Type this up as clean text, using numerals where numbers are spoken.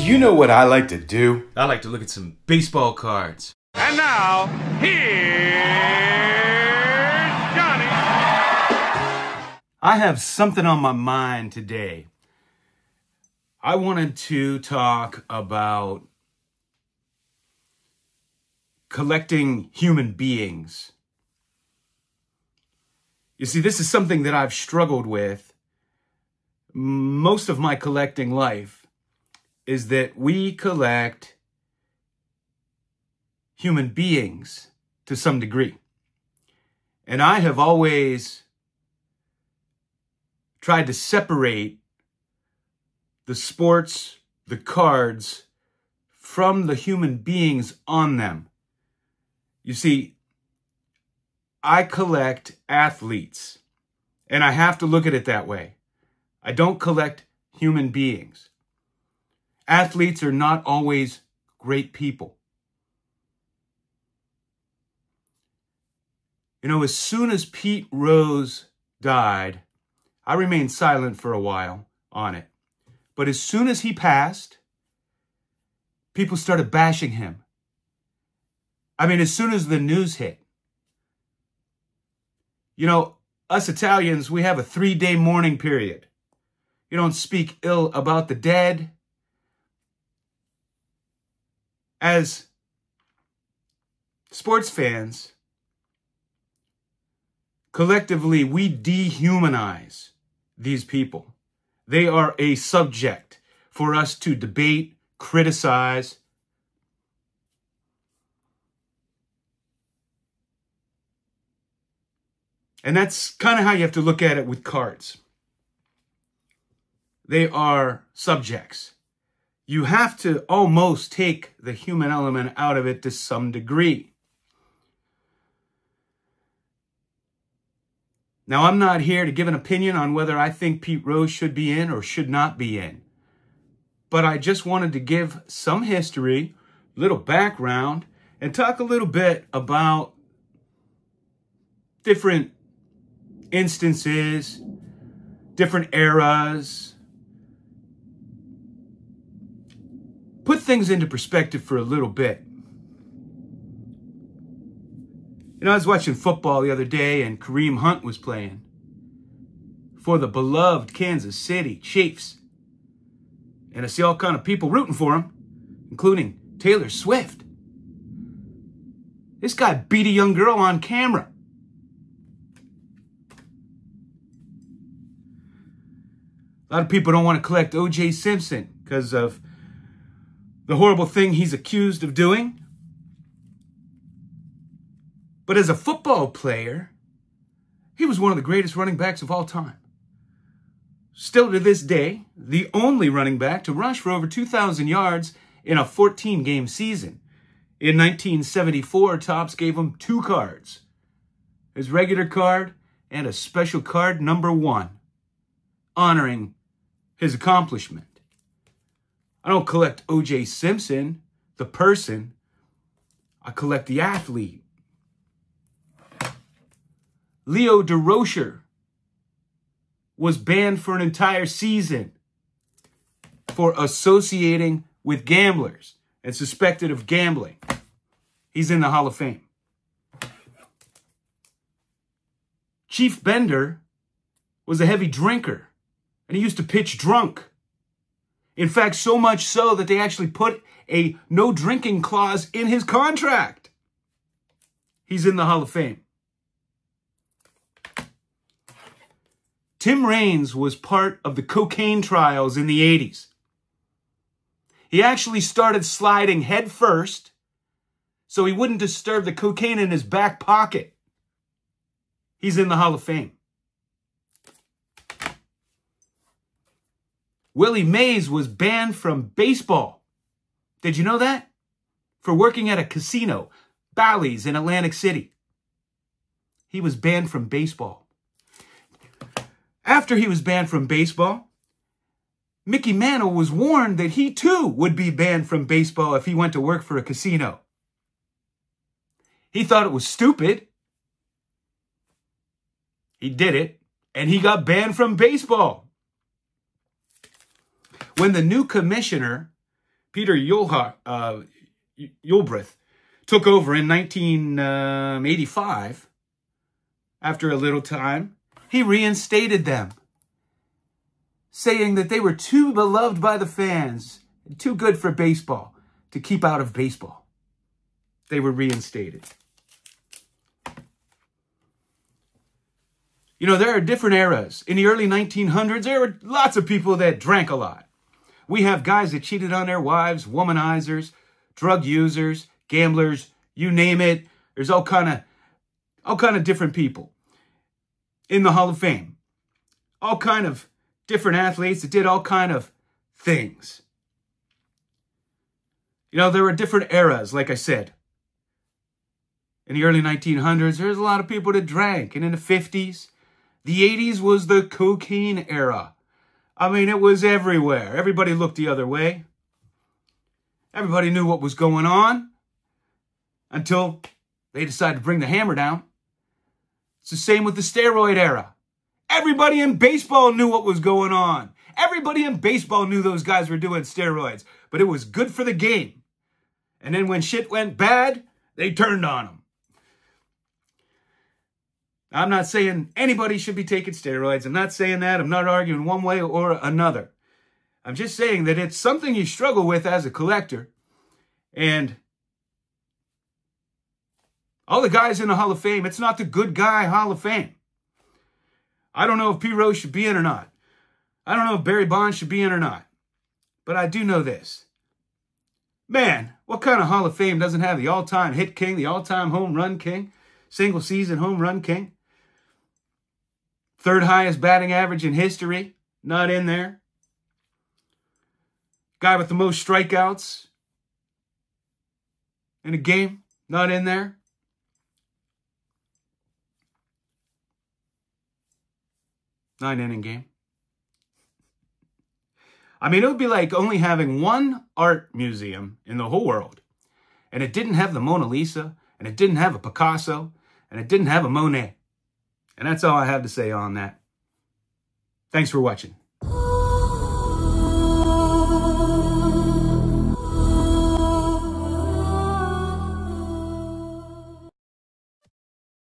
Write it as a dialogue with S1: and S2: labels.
S1: you know what I like to do?
S2: I like to look at some baseball cards.
S3: And now, here's Johnny.
S1: I have something on my mind today. I wanted to talk about collecting human beings. You see, this is something that I've struggled with most of my collecting life, is that we collect human beings to some degree. And I have always tried to separate the sports, the cards, from the human beings on them. You see, I collect athletes, and I have to look at it that way. I don't collect human beings. Athletes are not always great people. You know, as soon as Pete Rose died, I remained silent for a while on it. But as soon as he passed, people started bashing him. I mean, as soon as the news hit. You know, us Italians, we have a 3-day mourning period. You don't speak ill about the dead. As sports fans, collectively, we dehumanize these people. They are a subject for us to debate, criticize. And that's kind of how you have to look at it with cards. They are subjects. You have to almost take the human element out of it to some degree. Now, I'm not here to give an opinion on whether I think Pete Rose should be in or should not be in. But I just wanted to give some history, a little background, and talk a little bit about different instances, different eras. Put things into perspective for a little bit. You know, I was watching football the other day and Kareem Hunt was playing for the beloved Kansas City Chiefs. And I see all kind of people rooting for him, including Taylor Swift. This guy beat a young girl on camera. A lot of people don't want to collect O.J. Simpson because of the horrible thing he's accused of doing. But as a football player, he was one of the greatest running backs of all time. Still to this day, the only running back to rush for over 2,000 yards in a 14-game season. In 1974, Topps gave him 2 cards. His regular card and a special card number 1, honoring his accomplishment. I don't collect O.J. Simpson, the person. I collect the athlete. Leo DeRocher was banned for an entire season for associating with gamblers and suspected of gambling. He's in the Hall of Fame. Chief Bender was a heavy drinker, and he used to pitch drunk. In fact, so much so that they actually put a no drinking clause in his contract. He's in the Hall of Fame. Tim Raines was part of the cocaine trials in the 80s. He actually started sliding head first so he wouldn't disturb the cocaine in his back pocket. He's in the Hall of Fame. Willie Mays was banned from baseball. Did you know that? For working at a casino, Bally's in Atlantic City. He was banned from baseball. After he was banned from baseball, Mickey Mantle was warned that he too would be banned from baseball if he went to work for a casino. He thought it was stupid. He did it, and he got banned from baseball. When the new commissioner Peter Uhlbrith took over in 1985, after a little time, he reinstated them, saying that they were too beloved by the fans, too good for baseball, to keep out of baseball. They were reinstated. You know, there are different eras. In the early 1900s, there were lots of people that drank a lot. We have guys that cheated on their wives, womanizers, drug users, gamblers, you name it. There's all kind of different people in the Hall of Fame. All kind of different athletes that did all kind of things. You know, there were different eras, like I said. In the early 1900s, there's a lot of people that drank. And in the 50s, the 80s was the cocaine era. I mean, it was everywhere. Everybody looked the other way. Everybody knew what was going on until they decided to bring the hammer down. It's the same with the steroid era. Everybody in baseball knew what was going on. Everybody in baseball knew those guys were doing steroids, but it was good for the game. And then when shit went bad, they turned on them. I'm not saying anybody should be taking steroids. I'm not saying that. I'm not arguing one way or another. I'm just saying that it's something you struggle with as a collector. And all the guys in the Hall of Fame, it's not the good guy Hall of Fame. I don't know if Pete Rose should be in or not. I don't know if Barry Bonds should be in or not. But I do know this. Man, what kind of Hall of Fame doesn't have the all-time hit king, the all-time home run king, single season home run king? Third highest batting average in history, not in there. Guy with the most strikeouts in a game, not in there. Nine-inning game. I mean, it would be like only having one art museum in the whole world, and it didn't have the Mona Lisa, and it didn't have a Picasso, and it didn't have a Monet. And that's all I have to say on that. Thanks for watching.